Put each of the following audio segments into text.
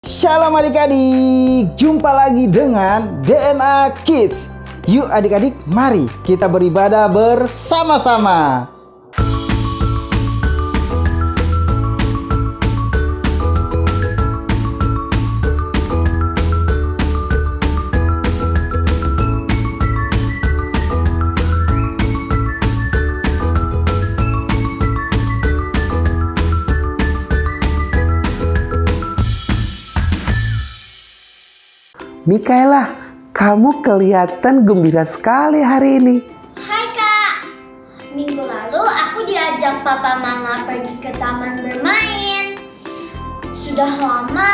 Shalom adik-adik, jumpa lagi dengan DNA Kids. Yuk adik-adik, mari kita beribadah bersama-sama. Mikaela, kamu kelihatan gembira sekali hari ini. Hai Kak, minggu lalu aku diajak papa mama pergi ke taman bermain. Sudah lama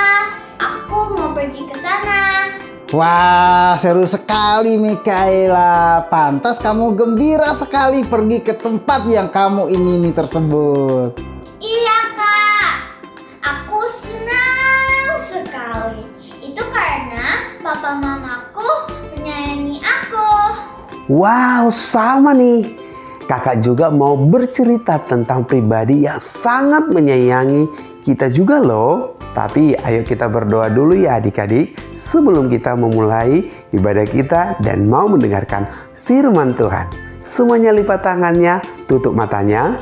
aku mau pergi ke sana. Wah, seru sekali Mikaela. Pantas kamu gembira sekali pergi ke tempat yang kamu ingini tersebut. Iya Kak, aku senang sekali. Itu karena papa mamaku menyayangi aku. Wow, sama nih. Kakak juga mau bercerita tentang pribadi yang sangat menyayangi kita juga loh. Tapi ayo kita berdoa dulu ya adik-adik sebelum kita memulai ibadah kita dan mau mendengarkan firman Tuhan. Semuanya lipat tangannya, tutup matanya.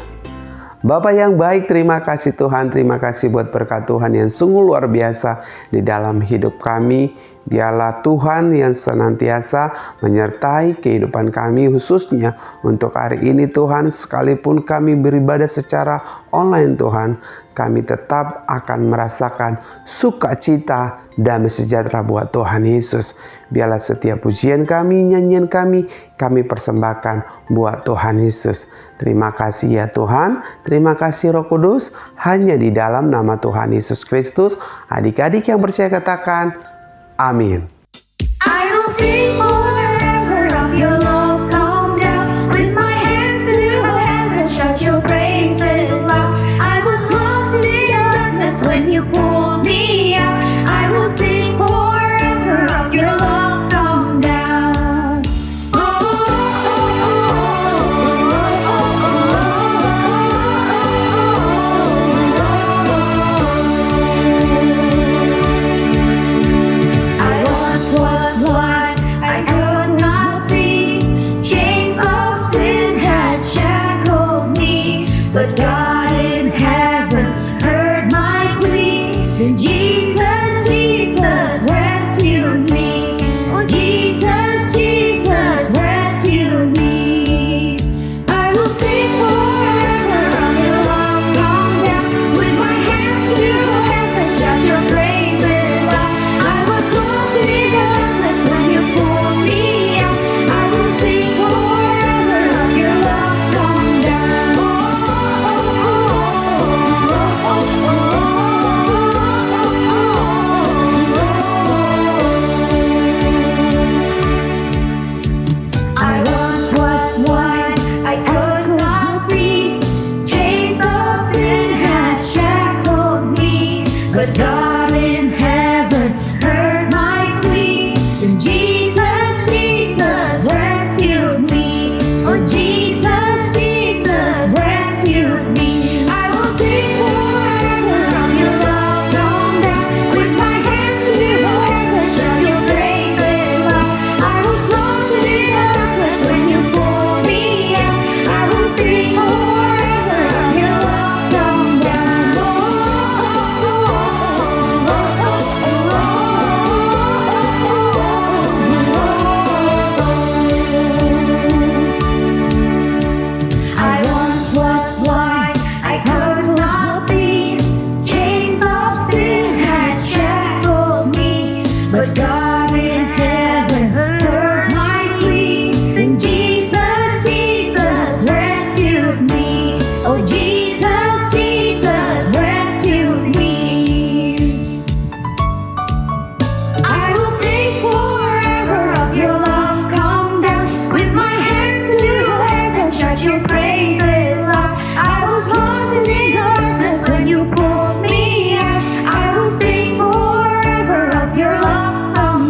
Bapa yang baik, terima kasih Tuhan, terima kasih buat berkat Tuhan yang sungguh luar biasa di dalam hidup kami. Biarlah Tuhan yang senantiasa menyertai kehidupan kami khususnya untuk hari ini Tuhan. Sekalipun kami beribadah secara online Tuhan, kami tetap akan merasakan sukacita, damai sejahtera buat Tuhan Yesus. Biarlah setiap pujian kami, nyanyian kami persembahkan buat Tuhan Yesus. Terima kasih ya Tuhan, terima kasih Roh Kudus. Hanya di dalam nama Tuhan Yesus Kristus, adik-adik yang percaya katakan, amin. I will sing forever of your love come down with my hands to heaven, shout your praises loud. I was lost in the darkness when you pulled me out. I will sing forever of your love come down. I once was blind, I could not see. Chains of sin had shackled me, but God in heaven heard my plea. Then Jesus, Jesus rescued me. Oh, Jesus, Jesus rescued me. I will sing forever of your love come down with my hands to heaven, shout your praises loud. I was lost in the darkness when you pulled me out. I will sing forever of your love come down. I once was blind, I could not see. Chains of sin had shackled me, but God in heaven heard my plea. Then Jesus, Jesus rescued me. Oh, Jesus, Jesus rescued me. I will sing forever of your love come down with my hands to heaven, shout your praises loud. I was lost in the darkness when you pulled me out. I will sing forever of your love come down. I once was blind, I could not see. Chains of sin had shackled me, but God in heaven heard my plea. And Jesus, Jesus rescued me. Oh, Jesus, Jesus rescued me. I will sing forever of your love come down with my hands to heaven, shout your praises loud. I was lost in the darkness when you pulled me out. I will sing forever of your love come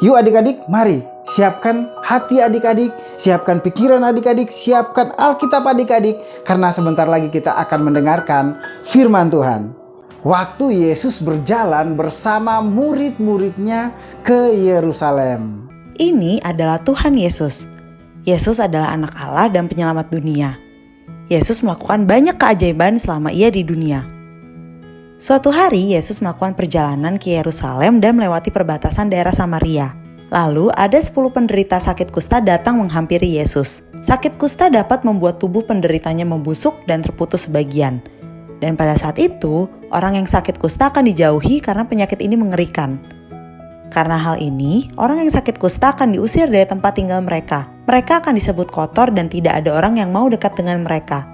Yuk adik-adik, mari siapkan hati adik-adik, siapkan pikiran adik-adik, siapkan Alkitab adik-adik, karena sebentar lagi kita akan mendengarkan firman Tuhan. Waktu Yesus berjalan bersama murid-muridnya ke Yerusalem. Ini adalah Tuhan Yesus. Yesus adalah anak Allah dan penyelamat dunia. Yesus melakukan banyak keajaiban selama ia di dunia. Suatu hari, Yesus melakukan perjalanan ke Yerusalem dan melewati perbatasan daerah Samaria. Lalu, ada 10 penderita sakit kusta datang menghampiri Yesus. Sakit kusta dapat membuat tubuh penderitanya membusuk dan terputus sebagian. Dan pada saat itu, orang yang sakit kusta akan dijauhi karena penyakit ini mengerikan. Karena hal ini, orang yang sakit kusta akan diusir dari tempat tinggal mereka. Mereka akan disebut kotor dan tidak ada orang yang mau dekat dengan mereka.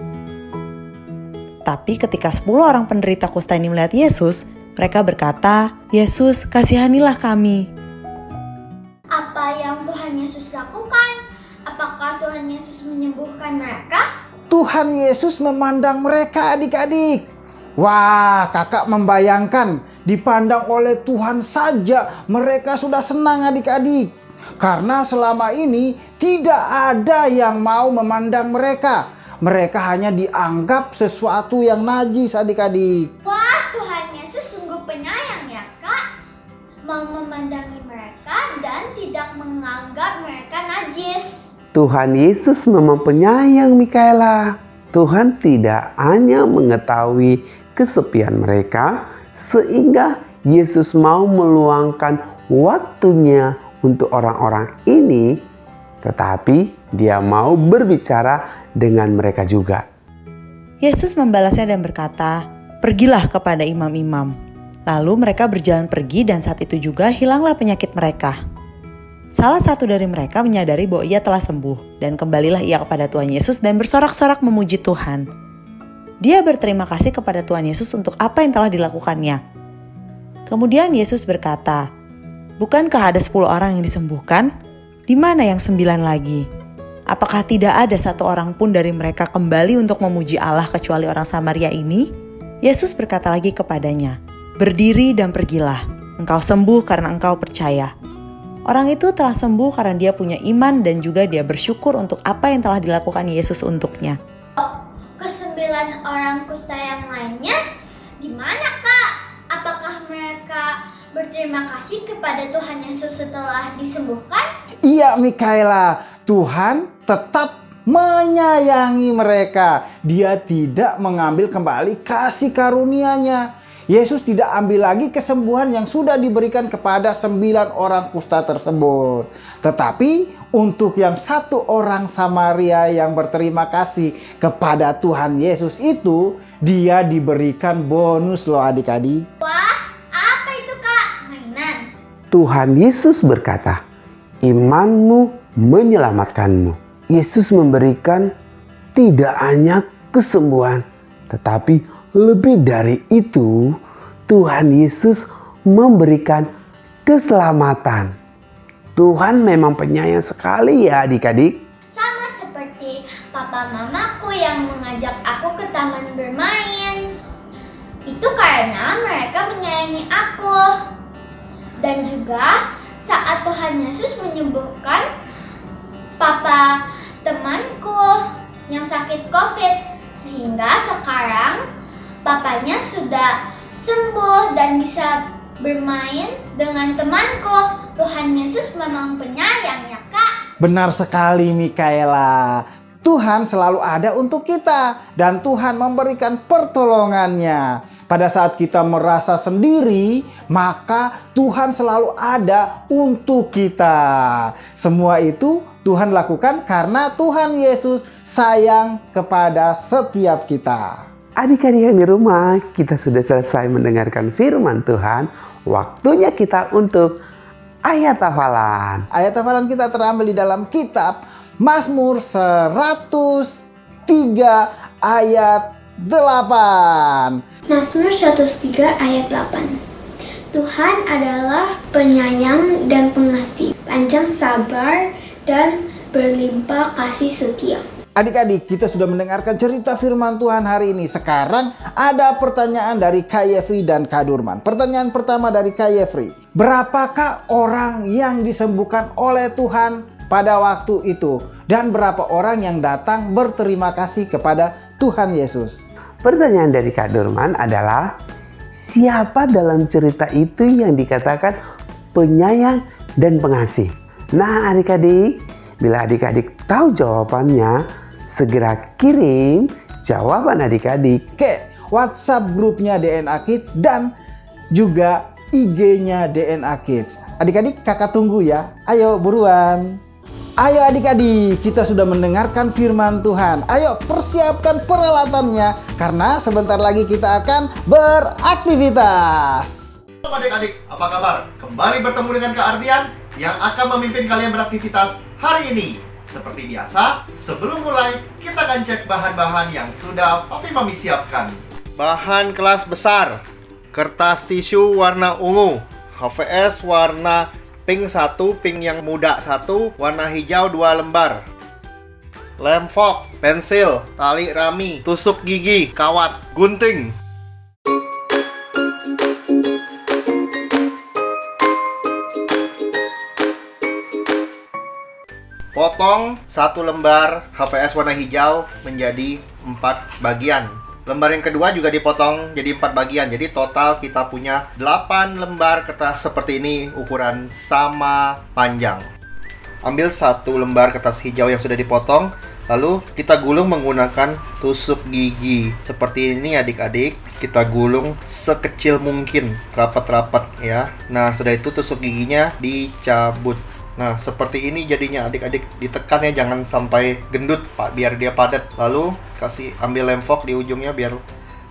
Tapi ketika 10 orang penderita kusta ini melihat Yesus, mereka berkata, "Yesus, kasihanilah kami." Apa yang Tuhan Yesus lakukan? Apakah Tuhan Yesus menyembuhkan mereka? Tuhan Yesus memandang mereka adik-adik. Wah, kakak membayangkan dipandang oleh Tuhan saja mereka sudah senang adik-adik. Karena selama ini tidak ada yang mau memandang mereka. Mereka hanya dianggap sesuatu yang najis adik-adik. Wah, Tuhan Yesus sungguh penyayang ya Kak. Mau memandangi mereka dan tidak menganggap mereka najis. Tuhan Yesus memang penyayang Mikaela. Tuhan tidak hanya mengetahui kesepian mereka, sehingga Yesus mau meluangkan waktunya untuk orang-orang ini, tetapi Dia mau berbicara dengan mereka juga. Yesus membalasnya dan berkata, "Pergilah kepada imam-imam." Lalu mereka berjalan pergi dan saat itu juga hilanglah penyakit mereka. Salah satu dari mereka menyadari bahwa ia telah sembuh dan kembalilah ia kepada Tuhan Yesus dan bersorak-sorak memuji Tuhan. Dia berterima kasih kepada Tuhan Yesus untuk apa yang telah dilakukannya. Kemudian Yesus berkata, "Bukankah ada 10 orang yang disembuhkan? Di mana yang 9 lagi? Apakah tidak ada satu orang pun dari mereka kembali untuk memuji Allah kecuali orang Samaria ini?" Yesus berkata lagi kepadanya, "Berdiri dan pergilah, engkau sembuh karena engkau percaya." Orang itu telah sembuh karena dia punya iman dan juga dia bersyukur untuk apa yang telah dilakukan Yesus untuknya. Ke-9 orang kusta yang lainnya di mana Kak? Apakah mereka berterima kasih kepada Tuhan Yesus setelah disembuhkan? Iya Mikaela, Tuhan tetap menyayangi mereka. Dia tidak mengambil kembali kasih karunia-Nya. Yesus tidak ambil lagi kesembuhan yang sudah diberikan kepada 9 orang kusta tersebut. Tetapi untuk yang 1 orang Samaria yang berterima kasih kepada Tuhan Yesus itu, dia diberikan bonus loh adik-adik. Wah, apa itu Kak? Mainan? Tuhan Yesus berkata, "Imanmu menyelamatkanmu." Yesus memberikan tidak hanya kesembuhan, tetapi lebih dari itu, Tuhan Yesus memberikan keselamatan. Tuhan memang penyayang sekali ya adik-adik. Sama seperti papa mamaku yang mengajak aku ke taman bermain. Itu karena mereka menyayangi aku. Dan juga saat Tuhan Yesus menyembuhkan papa temanku yang sakit COVID. Sehingga sekarang papanya sudah sembuh dan bisa bermain dengan temanku. Tuhan Yesus memang penyayang ya Kak. Benar sekali Mikaela. Tuhan selalu ada untuk kita dan Tuhan memberikan pertolongannya. Pada saat kita merasa sendiri, maka Tuhan selalu ada untuk kita. Semua itu Tuhan lakukan karena Tuhan Yesus sayang kepada setiap kita. Adik-adik yang di rumah, kita sudah selesai mendengarkan firman Tuhan. Waktunya kita untuk ayat hafalan. Ayat hafalan kita terambil di dalam kitab Mazmur 103 ayat 8. Mazmur 103 ayat 8. Tuhan adalah penyayang dan pengasih, panjang sabar dan berlimpah kasih setia. Adik-adik, kita sudah mendengarkan cerita firman Tuhan hari ini. Sekarang ada pertanyaan dari Kak Yefri dan Kak Durman. Pertanyaan pertama dari Kak Yefri. Berapakah orang yang disembuhkan oleh Tuhan pada waktu itu? Dan berapa orang yang datang berterima kasih kepada Tuhan Yesus? Pertanyaan dari Kak Durman adalah, siapa dalam cerita itu yang dikatakan penyayang dan pengasih? Nah adik-adik, bila adik-adik tahu jawabannya, segera kirim jawaban adik-adik Oke, WhatsApp grupnya DNA Kids dan juga IG-nya DNA Kids. Adik-adik, kakak tunggu ya. Ayo buruan. Ayo adik-adik, kita sudah mendengarkan firman Tuhan. Ayo persiapkan peralatannya karena sebentar lagi kita akan beraktivitas. Halo adik-adik, apa kabar? Kembali bertemu dengan Kak Ardian yang akan memimpin kalian beraktivitas hari ini. Seperti biasa, sebelum mulai, kita akan cek bahan-bahan yang sudah Papi Mami siapkan. Bahan kelas besar, kertas tisu warna ungu, HVS warna pink 1, pink yang muda 1, warna hijau 2 lembar. Lem fok, pensil, tali rami, tusuk gigi, kawat, gunting. Potong 1 lembar HVS warna hijau menjadi 4 bagian. Lembar yang kedua juga dipotong jadi 4 bagian. Jadi total kita punya 8 lembar kertas seperti ini, ukuran sama panjang. Ambil 1 lembar kertas hijau yang sudah dipotong, lalu kita gulung menggunakan tusuk gigi. Seperti ini adik-adik, kita gulung sekecil mungkin, rapat-rapat ya. Nah, sudah itu tusuk giginya dicabut. Nah, seperti ini jadinya adik-adik, ditekan ya, jangan sampai gendut Pak, biar dia padat. Lalu kasih ambil lem fok di ujungnya biar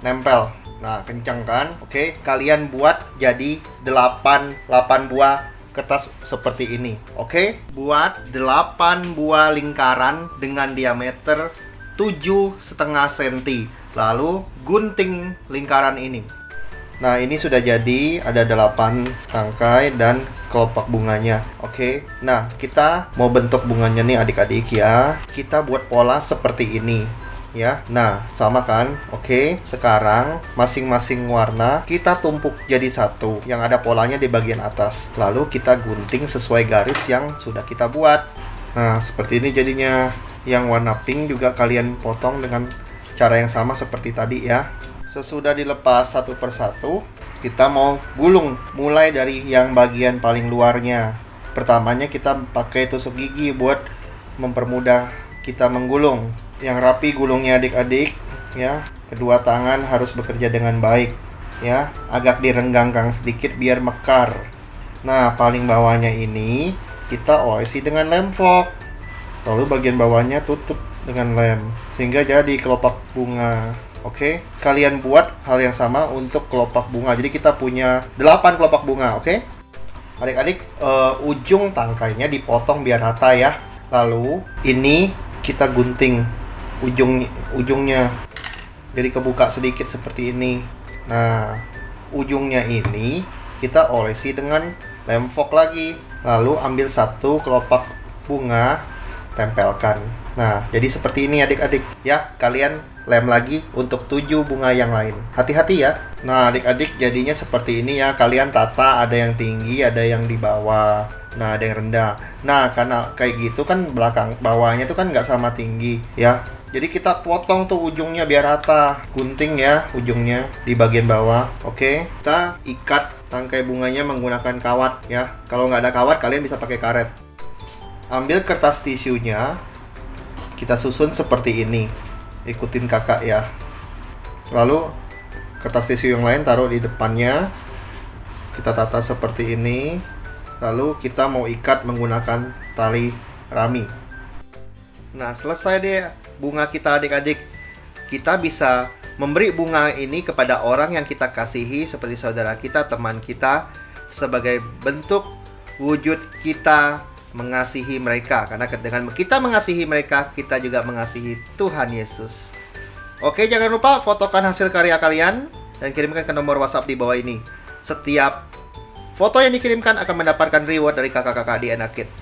nempel. Nah, kencang kan? Oke, kalian buat jadi 8 buah kertas seperti ini. Oke, buat 8 buah lingkaran dengan diameter 7,5 cm. Lalu gunting lingkaran ini. Nah, ini sudah jadi, ada 8 tangkai dan kelopak bunganya. Oke. Nah, kita mau bentuk bunganya nih adik-adik ya. Kita buat pola seperti ini ya. Nah, sama kan? Oke. Sekarang masing-masing warna kita tumpuk jadi satu yang ada polanya di bagian atas. Lalu kita gunting sesuai garis yang sudah kita buat. Nah, seperti ini jadinya. Yang warna pink juga kalian potong dengan cara yang sama seperti tadi ya. Sesudah dilepas satu persatu, kita mau gulung mulai dari yang bagian paling luarnya. Pertamanya kita pakai tusuk gigi buat mempermudah kita menggulung. Yang rapi gulungnya adik-adik ya. Kedua tangan harus bekerja dengan baik ya. Agak direnggangkan sedikit biar mekar. Nah, paling bawahnya ini kita olesi dengan lem fok. Lalu bagian bawahnya tutup dengan lem sehingga jadi kelopak bunga. Oke, kalian buat hal yang sama untuk kelopak bunga. Jadi kita punya 8 kelopak bunga, oke? Adik-adik, ujung tangkainya dipotong biar rata ya. Lalu ini kita gunting ujungnya. Jadi kebuka sedikit seperti ini. Nah, ujungnya ini kita olesi dengan lem fok lagi. Lalu ambil 1 kelopak bunga, tempelkan. Nah, jadi seperti ini adik-adik ya. Kalian lem lagi untuk 7 bunga yang lain. Hati-hati ya. Nah, adik-adik jadinya seperti ini ya. Kalian tata, ada yang tinggi, ada yang di bawah. Nah, ada yang rendah. Nah, karena kayak gitu kan bawahnya tuh kan nggak sama tinggi ya. Jadi kita potong tuh ujungnya biar rata. Gunting ya ujungnya di bagian bawah. Oke, kita ikat tangkai bunganya menggunakan kawat ya. Kalau nggak ada kawat, kalian bisa pakai karet. Ambil kertas tisunya, kita susun seperti ini. Ikutin kakak ya. Lalu kertas tisu yang lain taruh di depannya. Kita tata seperti ini. Lalu kita mau ikat menggunakan tali rami. Nah, selesai deh bunga kita adik-adik. Kita bisa memberi bunga ini kepada orang yang kita kasihi seperti saudara kita, teman kita, sebagai bentuk wujud kita mengasihi mereka. Karena dengan kita mengasihi mereka, kita juga mengasihi Tuhan Yesus. Oke, jangan lupa fotokan hasil karya kalian dan kirimkan ke nomor WhatsApp di bawah ini. Setiap foto yang dikirimkan akan mendapatkan reward dari kakak-kakak di DNA Kids.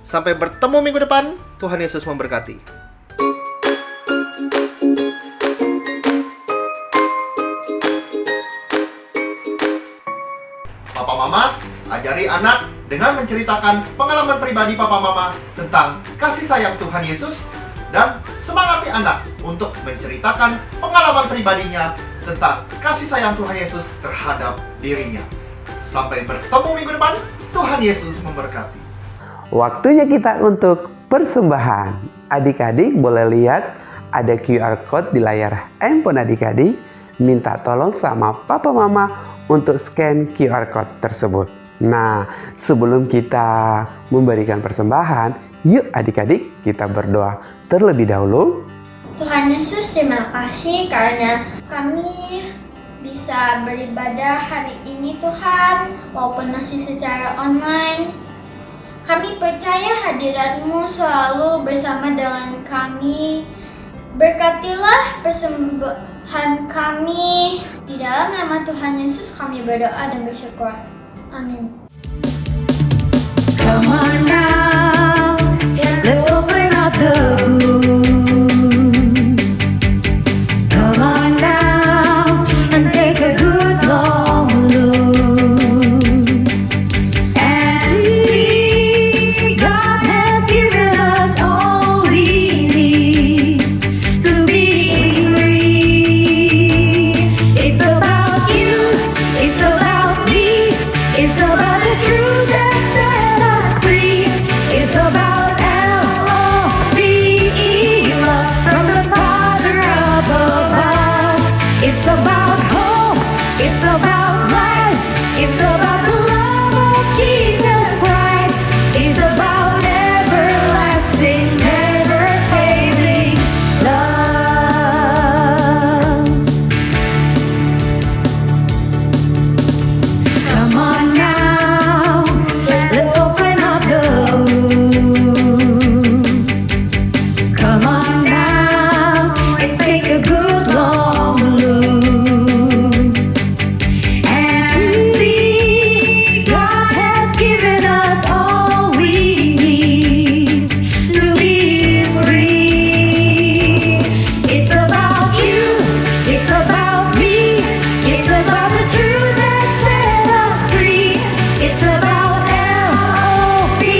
Sampai bertemu minggu depan. Tuhan Yesus memberkati. Ajari anak dengan menceritakan pengalaman pribadi papa mama tentang kasih sayang Tuhan Yesus, dan semangati anak untuk menceritakan pengalaman pribadinya tentang kasih sayang Tuhan Yesus terhadap dirinya. Sampai bertemu minggu depan. Tuhan Yesus memberkati. Waktunya kita untuk persembahan. Adik-adik boleh lihat ada QR code di layar handphone adik-adik. Minta tolong sama papa mama untuk scan QR code tersebut. Nah, sebelum kita memberikan persembahan, yuk adik-adik kita berdoa terlebih dahulu. Tuhan Yesus, terima kasih karena kami bisa beribadah hari ini Tuhan, walaupun masih secara online. Kami percaya hadirat-Mu selalu bersama dengan kami. Berkatilah persembahan kami. Di dalam nama Tuhan Yesus kami berdoa dan bersyukur. Amin. Come on now, let's open up the book. Come on now and take a good long look and see God has given us all we need to be free. It's about you, it's about me, it's about the truth that sets us free. It's about L-O-V-E, love from the Father up above. It's about hope, it's about life, it's about the love of Jesus Christ. It's about everlasting, never failing love. Come on now, let's open up the book. Come on now and take a good long look and see God has given us all we need to be free. It's about you, it's about me, it's about the truth that set us free. It's about L-O-V-E,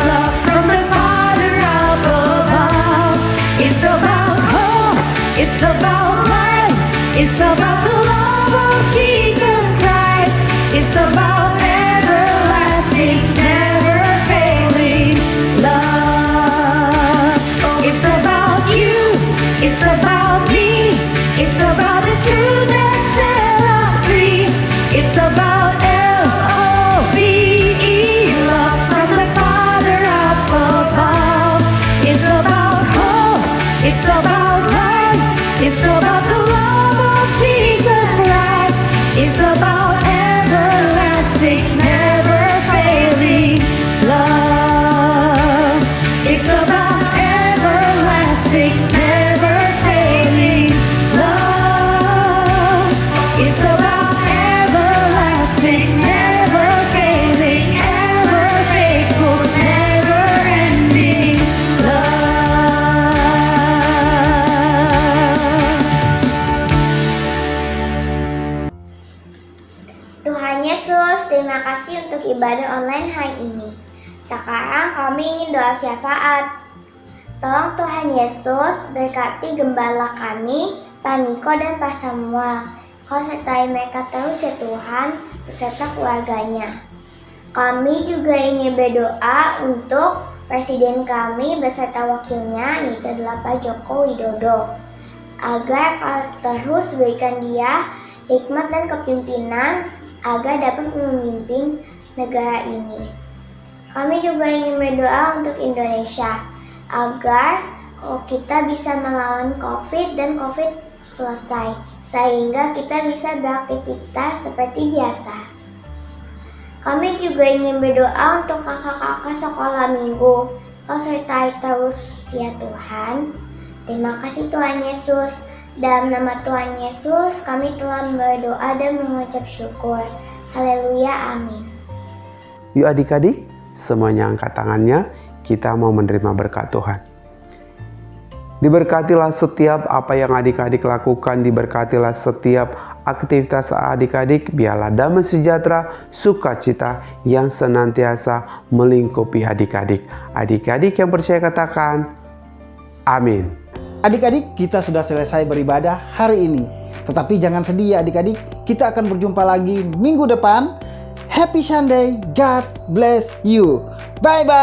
love from the Father up above. It's about hope, it's about life, it's about the love of Jesus Christ. It's about everlasting, never failing love. It's about you, it's about me, it's about the truth that set us free. It's about L-O-V-E, love from the Father up above. It's about hope, it's about life, it's about the love of Jesus Christ. It's about everlasting, never failing love. It's about everlasting, never failing love. It's about everlasting, never failing, ever faithful, never ending love. Tuhan Yesus, terima kasih untuk ibadah online hari ini. Sekarang kami ingin doa syafaat. Tolong Tuhan Yesus berkati gembala kami, Pak Niko dan Pak Samuel. Kau sertai mereka terus ya Tuhan, beserta keluarganya. Kami juga ingin berdoa untuk Presiden kami beserta wakilnya, yaitu adalah Pak Joko Widodo. Agar kau terus berikan dia hikmat dan kepimpinan agar dapat memimpin negara ini. Kami juga ingin berdoa untuk Indonesia agar kita bisa melawan COVID dan COVID selesai, sehingga kita bisa beraktivitas seperti biasa. Kami juga ingin berdoa untuk kakak-kakak sekolah minggu. Kau sertai terus ya Tuhan. Terima kasih Tuhan Yesus. Dalam nama Tuhan Yesus, kami telah berdoa dan mengucap syukur. Haleluya, amin. Yuk adik-adik, semuanya angkat tangannya, kita mau menerima berkat Tuhan. Diberkatilah setiap apa yang adik-adik lakukan, diberkatilah setiap aktivitas adik-adik, biarlah damai sejahtera, sukacita yang senantiasa melingkupi adik-adik. Adik-adik yang percaya katakan, amin. Adik-adik, kita sudah selesai beribadah hari ini. Tetapi jangan sedih ya adik-adik, kita akan berjumpa lagi minggu depan. Happy Sunday, God bless you. Bye-bye.